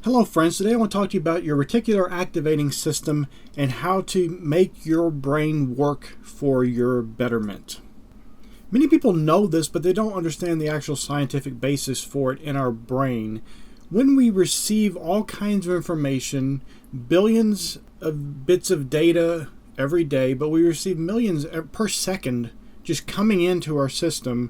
Hello friends, today I want to talk to you about your reticular activating system and how to make your brain work for your betterment. Many people know this, but they don't understand the actual scientific basis for it in our brain. When we receive all kinds of information, billions of bits of data every day, but we receive millions per second just coming into our system,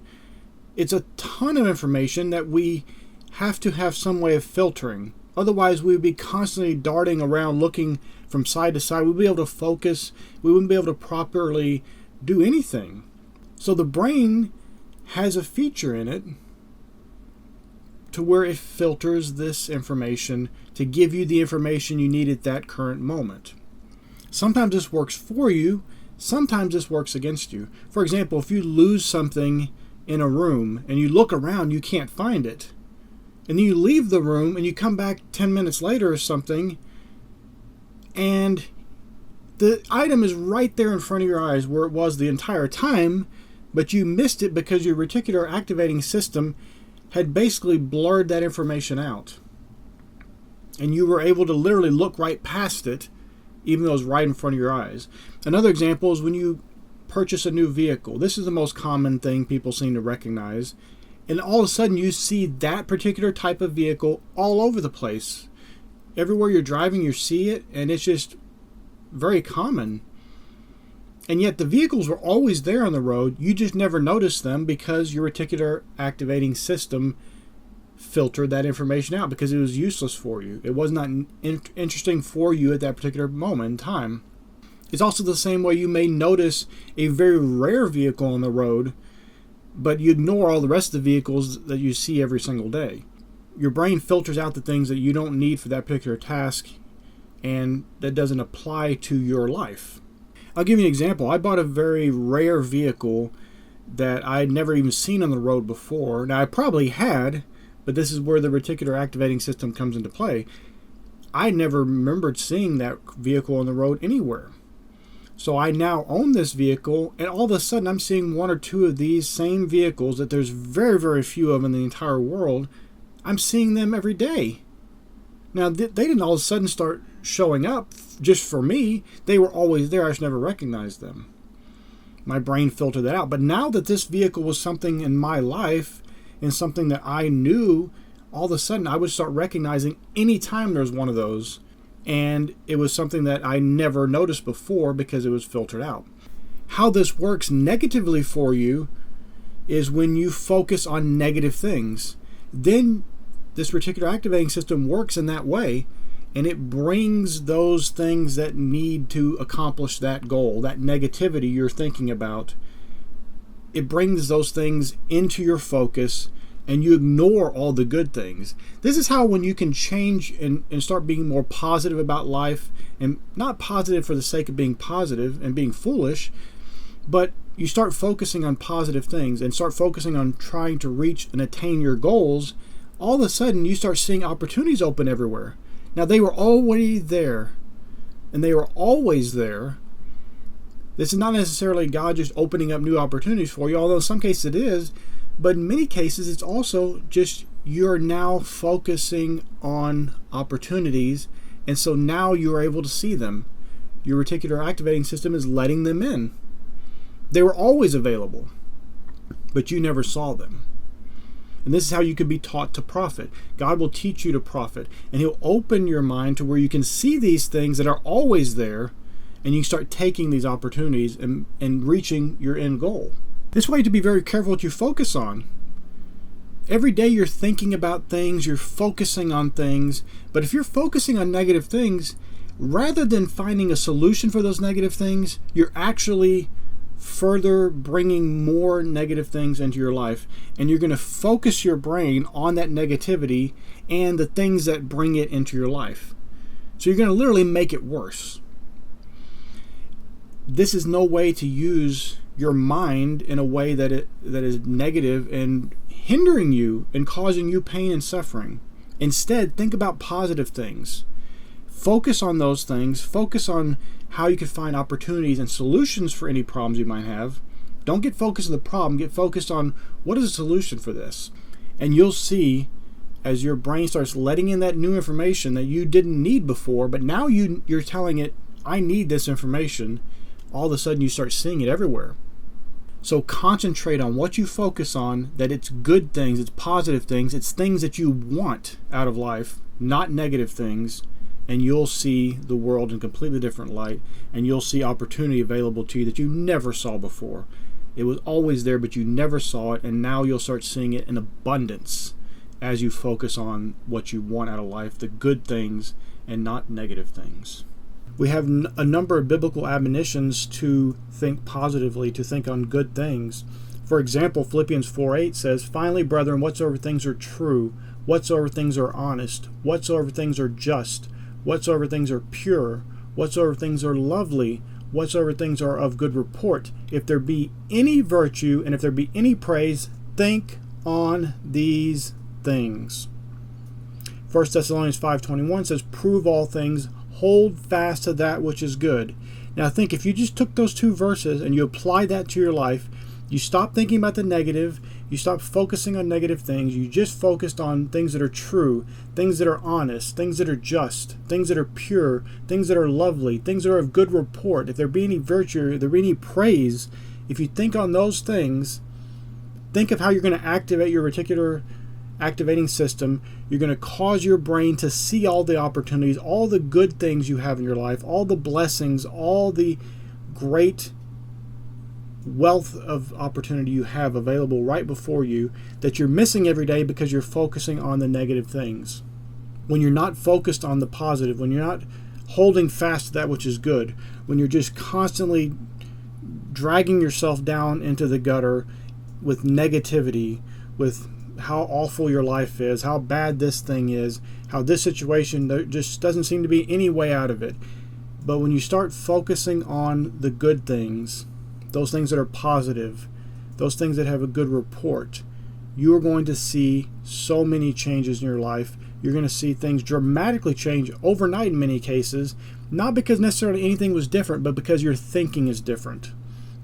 it's a ton of information that we have to have some way of filtering. Otherwise, we would be constantly darting around looking from side to side. We wouldn't be able to focus. We wouldn't be able to properly do anything. So the brain has a feature in it to where it filters this information to give you the information you need at that current moment. Sometimes this works for you. Sometimes this works against you. For example, if you lose something in a room and you look around, you can't find it. And then you leave the room and you come back 10 minutes later or something, and the item is right there in front of your eyes where it was the entire time, but you missed it because your reticular activating system had basically blurred that information out. And you were able to literally look right past it, even though it was right in front of your eyes. Another example is when you purchase a new vehicle. This is the most common thing people seem to recognize. And all of a sudden you see that particular type of vehicle all over the place. Everywhere you're driving, you see it, and it's just very common. And yet the vehicles were always there on the road. You just never noticed them because your reticular activating system filtered that information out because it was useless for you. It was not interesting for you at that particular moment in time. It's also the same way you may notice a very rare vehicle on the road, but you ignore all the rest of the vehicles that you see every single day. Your brain filters out the things that you don't need for that particular task and that doesn't apply to your life. I'll give you an example. I bought a very rare vehicle that I'd never even seen on the road before. Now, I probably had, but this is where the reticular activating system comes into play. I never remembered seeing that vehicle on the road anywhere. So I now own this vehicle, and all of a sudden I'm seeing one or two of these same vehicles that there's very, very few of in the entire world. I'm seeing them every day. Now, they didn't all of a sudden start showing up just for me. They were always there. I just never recognized them. My brain filtered that out. But now that this vehicle was something in my life and something that I knew, all of a sudden I would start recognizing any time there's one of those. And it was something that I never noticed before because it was filtered out. How this works negatively for you is when you focus on negative things. Then this reticular activating system works in that way, and it brings those things that need to accomplish that goal, that negativity you're thinking about. It brings those things into your focus, and you ignore all the good things. This is how when you can change and start being more positive about life, and not positive for the sake of being positive and being foolish, but you start focusing on positive things and start focusing on trying to reach and attain your goals, all of a sudden you start seeing opportunities open everywhere. Now, they were already there, and they were always there. This is not necessarily God just opening up new opportunities for you, although in some cases it is. But in many cases, it's also just you're now focusing on opportunities, and so now you're able to see them. Your reticular activating system is letting them in. They were always available, but you never saw them. And this is how you can be taught to profit. God will teach you to profit, and He'll open your mind to where you can see these things that are always there, and you can start taking these opportunities and reaching your end goal. This way, to be very careful what you focus on. Every day you're thinking about things, you're focusing on things, but if you're focusing on negative things, rather than finding a solution for those negative things, you're actually further bringing more negative things into your life, and you're going to focus your brain on that negativity and the things that bring it into your life. So you're going to literally make it worse. This is no way to use your mind in a way that is negative and hindering you and causing you pain and suffering. Instead, think about positive things. Focus on those things. Focus on how you can find opportunities and solutions for any problems you might have. Don't get focused on the problem. Get focused on what is the solution for this. And you'll see as your brain starts letting in that new information that you didn't need before, but now you're telling it, I need this information, all of a sudden you start seeing it everywhere. So concentrate on what you focus on, that it's good things, it's positive things, it's things that you want out of life, not negative things, and you'll see the world in a completely different light, and you'll see opportunity available to you that you never saw before. It was always there, but you never saw it, and now you'll start seeing it in abundance as you focus on what you want out of life, the good things and not negative things. We have a number of biblical admonitions to think positively, to think on good things. For example, Philippians 4:8 says, "Finally, brethren, whatsoever things are true, whatsoever things are honest, whatsoever things are just, whatsoever things are pure, whatsoever things are lovely, whatsoever things are of good report, if there be any virtue and if there be any praise, think on these things." 1 Thessalonians 5:21 says, "Prove all things, hold fast to that which is good." Now think, if you just took those two verses and you applied that to your life, you stop thinking about the negative, you stop focusing on negative things, you just focused on things that are true, things that are honest, things that are just, things that are pure, things that are lovely, things that are of good report, if there be any virtue, if there be any praise, if you think on those things, think of how you're going to activate your reticular activating system. You're going to cause your brain to see all the opportunities, all the good things you have in your life, all the blessings, all the great wealth of opportunity you have available right before you that you're missing every day because you're focusing on the negative things. When you're not focused on the positive, when you're not holding fast to that which is good, when you're just constantly dragging yourself down into the gutter with negativity, with how awful your life is, how bad this thing is, how this situation, there just doesn't seem to be any way out of it. But when you start focusing on the good things, those things that are positive, those things that have a good report, you are going to see so many changes in your life. You're going to see things dramatically change overnight in many cases, not because necessarily anything was different, but because your thinking is different.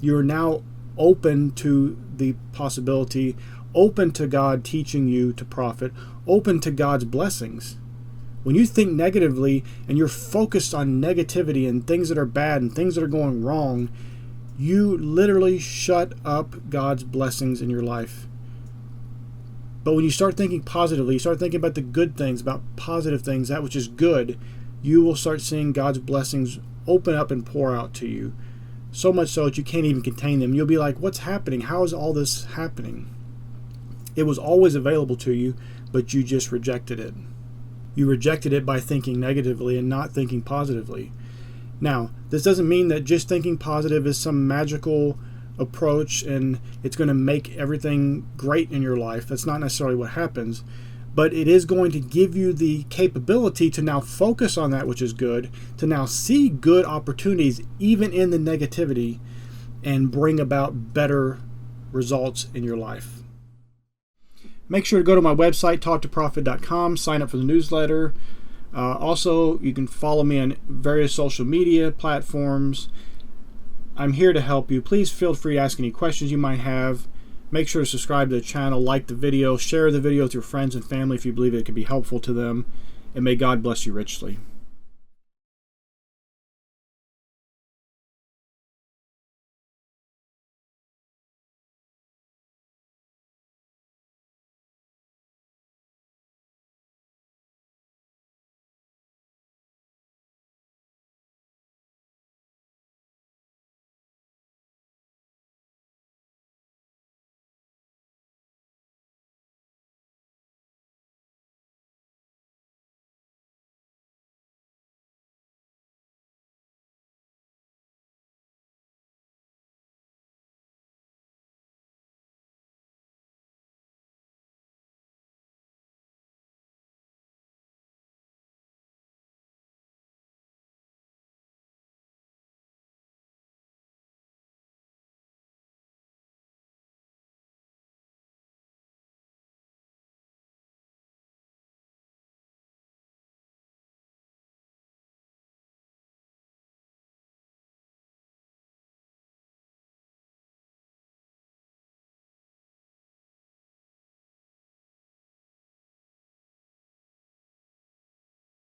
You are now open to the possibility, open to God teaching you to profit, open to God's blessings. When you think negatively and you're focused on negativity and things that are bad and things that are going wrong, you literally shut up God's blessings in your life. But when you start thinking positively, you start thinking about the good things, about positive things, that which is good, you will start seeing God's blessings open up and pour out to you. So much so that you can't even contain them. You'll be like, what's happening? How is all this happening? It was always available to you, but you just rejected it. You rejected it by thinking negatively and not thinking positively. Now, this doesn't mean that just thinking positive is some magical approach and it's going to make everything great in your life. That's not necessarily what happens. But it is going to give you the capability to now focus on that which is good, to now see good opportunities even in the negativity, and bring about better results in your life. Make sure to go to my website, TaughtToProfit.com, sign up for the newsletter. Also, you can follow me on various social media platforms. I'm here to help you. Please feel free to ask any questions you might have. Make sure to subscribe to the channel, like the video, share the video with your friends and family if you believe it could be helpful to them, and may God bless you richly.